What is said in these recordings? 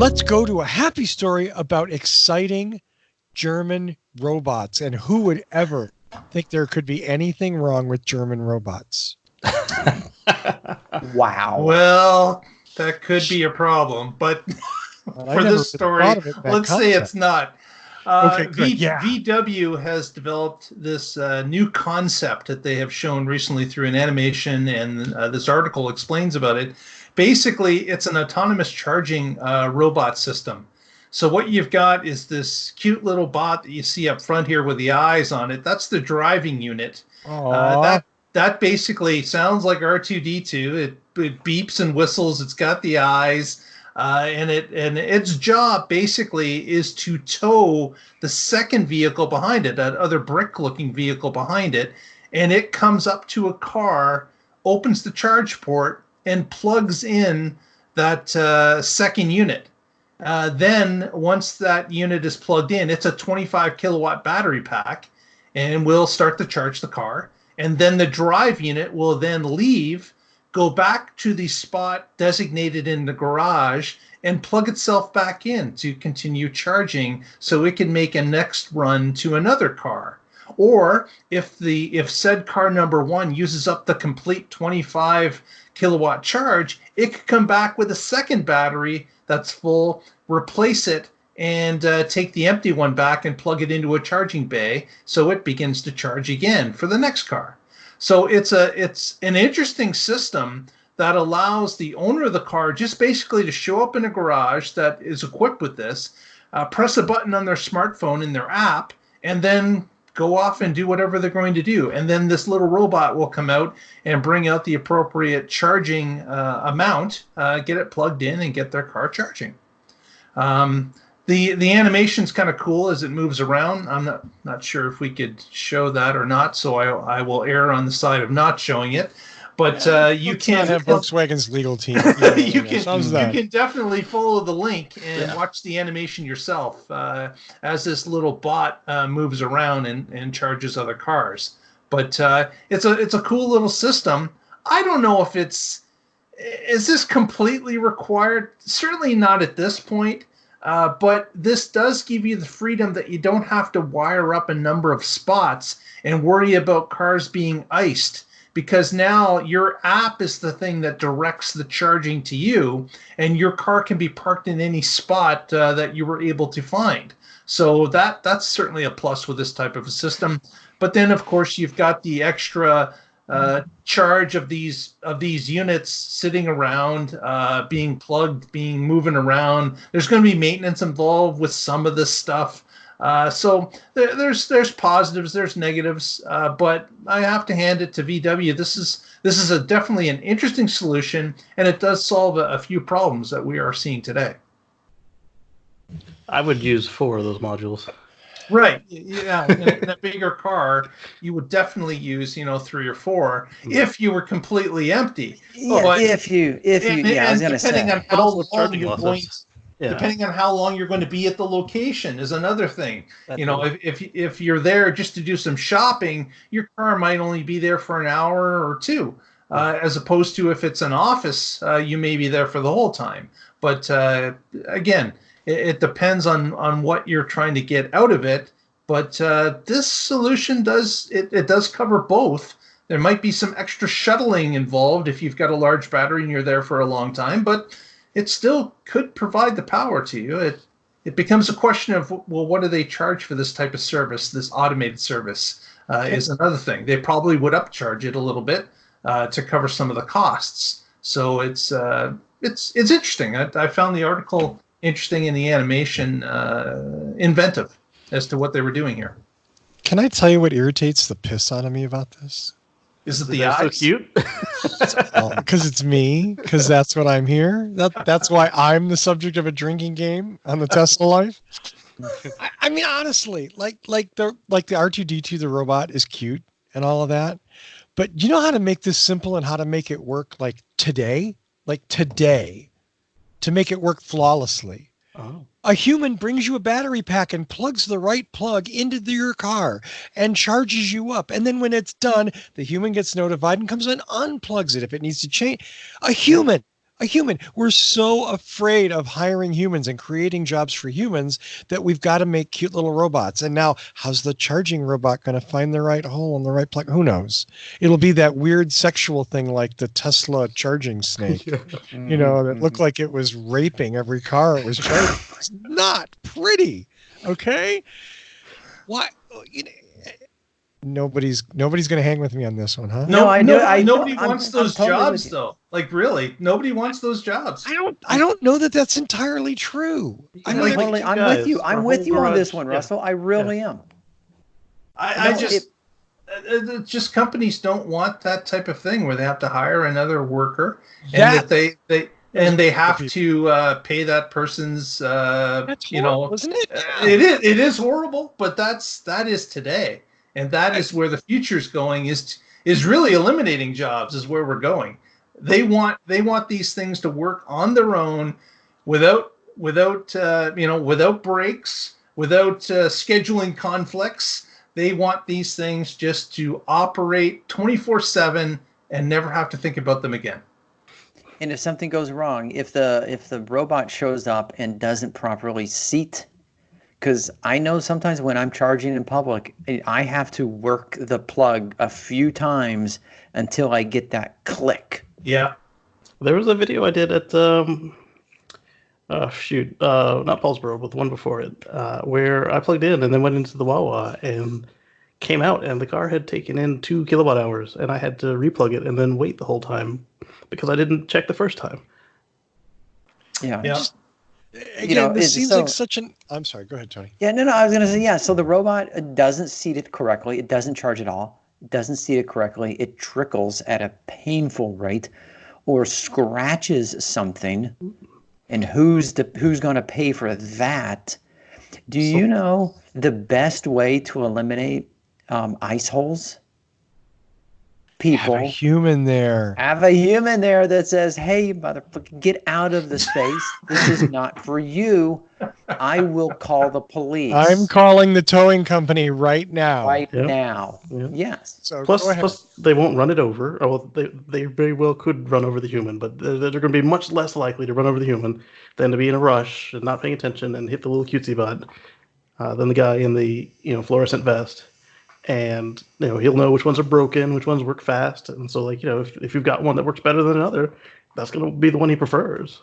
let's go to a happy story about exciting German robots. And who would ever think there could be anything wrong with German robots? Wow. Well, that could be a problem, but for this story, let's say it's not. Okay, good. Yeah. VW has developed this new concept that they have shown recently through an animation, and this article explains about it. Basically, it's an autonomous charging robot system. So what you've got is this cute little bot that you see up front here with the eyes on it. That's the driving unit. That basically sounds like R2-D2. It beeps and whistles. It's got the eyes. And its job basically is to tow the second vehicle behind it, that other brick-looking vehicle behind it, and it comes up to a car, opens the charge port, and plugs in that second unit. Then once that unit is plugged in, it's a 25 kilowatt battery pack, and will start to charge the car. And then the drive unit will then leave, go back to the spot designated in the garage, and plug itself back in to continue charging so it can make a next run to another car. Or if said car number one uses up the complete 25 kilowatt charge, it could come back with a second battery that's full, replace it, and take the empty one back and plug it into a charging bay so it begins to charge again for the next car. So it's an interesting system that allows the owner of the car just basically to show up in a garage that is equipped with this, press a button on their smartphone in their app, and then go off and do whatever they're going to do. And then this little robot will come out and bring out the appropriate charging amount, get it plugged in, and get their car charging. The animation's kind of cool as it moves around. I'm not sure if we could show that or not, so I will err on the side of not showing it. But you can have Volkswagen's legal team. You can definitely follow the link and watch the animation yourself as this little bot moves around and charges other cars. But it's a cool little system. I don't know if is this completely required? Certainly not at this point. But this does give you the freedom that you don't have to wire up a number of spots and worry about cars being iced, because now your app is the thing that directs the charging to you, and your car can be parked in any spot that you were able to find. So that's certainly a plus with this type of a system. But then, of course, you've got the extra charge of these units sitting around, being plugged, moving around. There's going to be maintenance involved with some of this stuff. So there's positives, there's negatives, but I have to hand it to VW. This is definitely an interesting solution, and it does solve a few problems that we are seeing today. I would use 4 of those modules. Right. Yeah. In a bigger car, you would definitely use, 3 or 4 if you were completely empty. Yeah, but, if you. I was going to say. Depending on how long you're going to be at the location is another thing. If you're there just to do some shopping, your car might only be there for an hour or 2, as opposed to if it's an office, you may be there for the whole time. But again, it depends on what you're trying to get out of it. But this solution does cover both. There might be some extra shuttling involved if you've got a large battery and you're there for a long time, but it still could provide the power to you. It becomes a question of, well, what do they charge for this type of service? This automated service is another thing. They probably would upcharge it a little bit to cover some of the costs. So it's interesting. I found the article interesting in the animation, inventive as to what they were doing here. Can I tell you what irritates the piss out of me about this? Is it the eyes? So cute? Because it's me. Because that's what I'm here. That's why I'm the subject of a drinking game on the Tesla Life. I mean, honestly, like the R2-D2, the robot, is cute and all of that. But you know how to make this simple and how to make it work today, to make it work flawlessly. Oh. A human brings you a battery pack and plugs the right plug into your car and charges you up. And then when it's done, the human gets notified and comes and unplugs it if it needs to change. A human A human. We're so afraid of hiring humans and creating jobs for humans that we've got to make cute little robots. And now, how's the charging robot going to find the right hole in the right plug? Who knows? It'll be that weird sexual thing like the Tesla charging snake, that looked like it was raping every car it was charging. It's not pretty. Okay. Why? Nobody's going to hang with me on this one, huh? Nobody wants those jobs, though. Like, really, nobody wants those jobs. I don't know that that's entirely true. I'm with you. I'm with you on this one, Russell. I really am. Just companies don't want that type of thing where they have to hire another worker and that they have to pay that person's that's horrible, isn't it? Yeah. It is horrible, but that is today. And that is where the future is going, is really eliminating jobs is where we're going. They want these things to work on their own without breaks, without scheduling conflicts. They want these things just to operate 24/7 and never have to think about them again. And if something goes wrong, if the robot shows up and doesn't properly seat, because I know sometimes when I'm charging in public, I have to work the plug a few times until I get that click. Yeah. There was a video I did at not Paulsboro, but the one before it, where I plugged in and then went into the Wawa and came out, and the car had taken in 2 kilowatt hours, and I had to replug it and then wait the whole time because I didn't check the first time. Yeah. Again, this seems like such an... I'm sorry, go ahead, Tony. Yeah, no, I was going to say, so the robot doesn't seat it correctly. It doesn't charge at all. It doesn't seat it correctly. It trickles at a painful rate or scratches something. And who's going to pay for that? Do you know the best way to eliminate ice holes? People have a human there that says, "Hey, motherfucker, get out of the space. This is not for you. I will call the police. I'm calling the towing company right now. Now. Yeah. Yes. So plus, they won't run it over. Oh, well, they very well could run over the human, but they're going to be much less likely to run over the human than to be in a rush and not paying attention and hit the little cutesy butt than the guy in the fluorescent vest. And he'll know which ones are broken, which ones work fast, and so if you've got one that works better than another, that's going to be the one he prefers.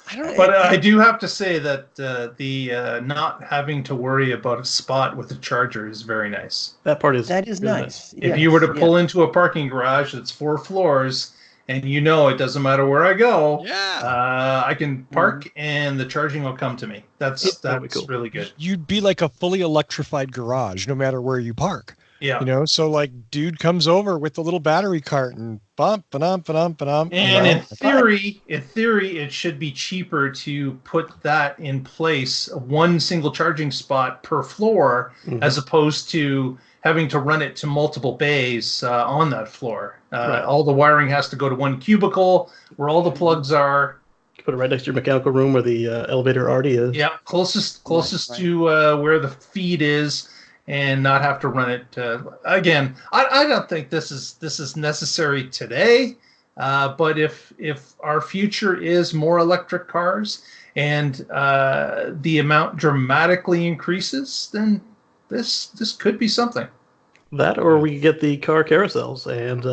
I do have to say that the not having to worry about a spot with a charger is very nice. That is nice. If you were to pull into a parking garage that's 4 floors, and it doesn't matter where I go, I can park and the charging will come to me. That's cool. Really good. You'd be like a fully electrified garage no matter where you park. Yeah. So like dude comes over with the little battery cart and bump. And in theory, it should be cheaper to put that in place, one single charging spot per floor, as opposed to having to run it to multiple bays on that floor. Right. All the wiring has to go to one cubicle where all the plugs are. You put it right next to your mechanical room where the elevator already is. Yeah, closest to where the feed is, and not have to run it. Again, I don't think this is necessary today, but if our future is more electric cars and the amount dramatically increases, then this could be something. That, or we get the car carousels, and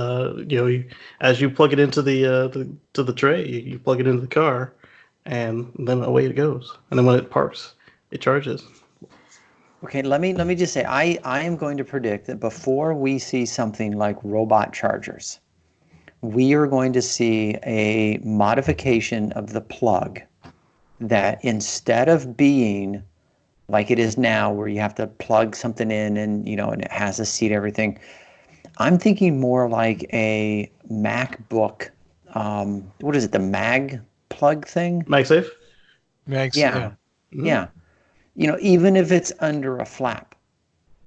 as you plug it into the tray, you plug it into the car, and then away it goes. And then when it parks, it charges. Okay, let me just say, I am going to predict that before we see something like robot chargers, we are going to see a modification of the plug that instead of being like it is now, where you have to plug something in and and it has a seat, everything. I'm thinking more like a MacBook. What is it? The Mag plug thing? MagSafe? MagSafe. Yeah. Even if it's under a flap,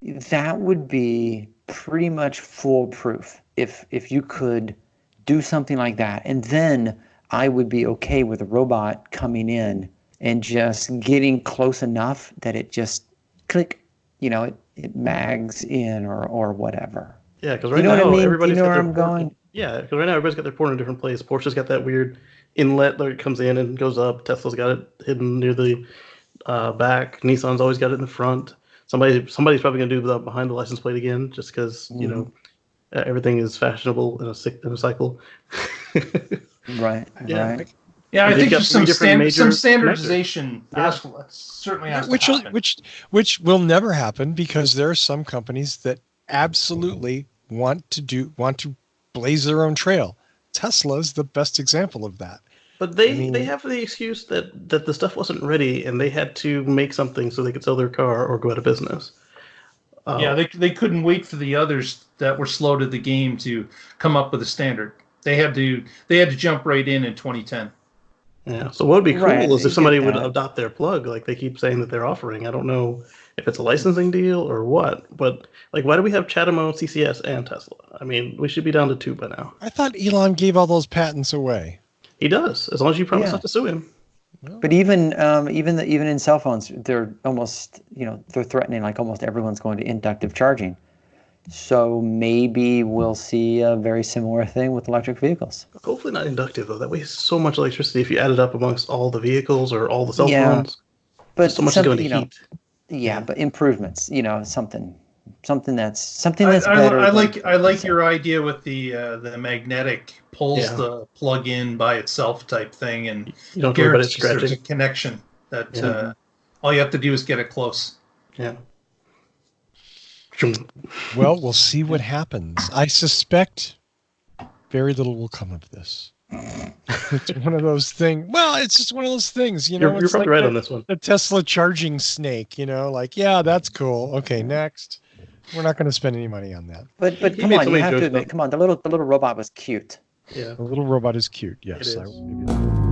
that would be pretty much foolproof if you could do something like that. And then I would be okay with a robot coming in and just getting close enough that it just click, it mags in or whatever. Yeah, because right now everybody's got where their I'm going. Yeah, because right now everybody's got their port in a different place. Porsche's got that weird inlet that it comes in and goes up. Tesla's got it hidden near the back. Nissan's always got it in the front. Somebody's probably going to do that behind the license plate again, just because everything is fashionable in a cycle. Right. Yeah. Right. Yeah, I They've think got there's three different some major standardization connectors. certainly has to happen. Which will never happen because there are some companies that absolutely want to blaze their own trail. Tesla's the best example of that. But they have the excuse that the stuff wasn't ready and they had to make something so they could sell their car or go out of business. Yeah, they couldn't wait for the others that were slow to the game to come up with a standard. They had to jump right in 2010. Yeah. So what would be cool is if somebody would that. adopt their plug, like they keep saying that they're offering. I don't know if it's a licensing deal or what, but like, why do we have CHAdeMO, CCS, and Tesla? I mean, we should be down to 2 by now. I thought Elon gave all those patents away. He does, as long as you promise not to sue him. But even in cell phones, they're almost they're threatening like almost everyone's going to inductive charging. So maybe we'll see a very similar thing with electric vehicles. Hopefully not inductive though. That wastes so much electricity if you add it up amongst all the vehicles or all the cell phones. But so much is going to heat. Yeah, but improvements. Something that's better. I like your idea with the magnetic pulls the plug in by itself type thing, and you don't worry about it there's a scratching. connection that all you have to do is get it close. Yeah. Well, we'll see what happens. I suspect very little will come of this. It's one of those things. Well, it's just one of those things, You're probably like right on this one. The Tesla charging snake, that's cool. Okay, next. We're not going to spend any money on that. But come on, you have to admit, come on, the little robot was cute. Yeah. The little robot is cute. Yes, It is. I will give you that.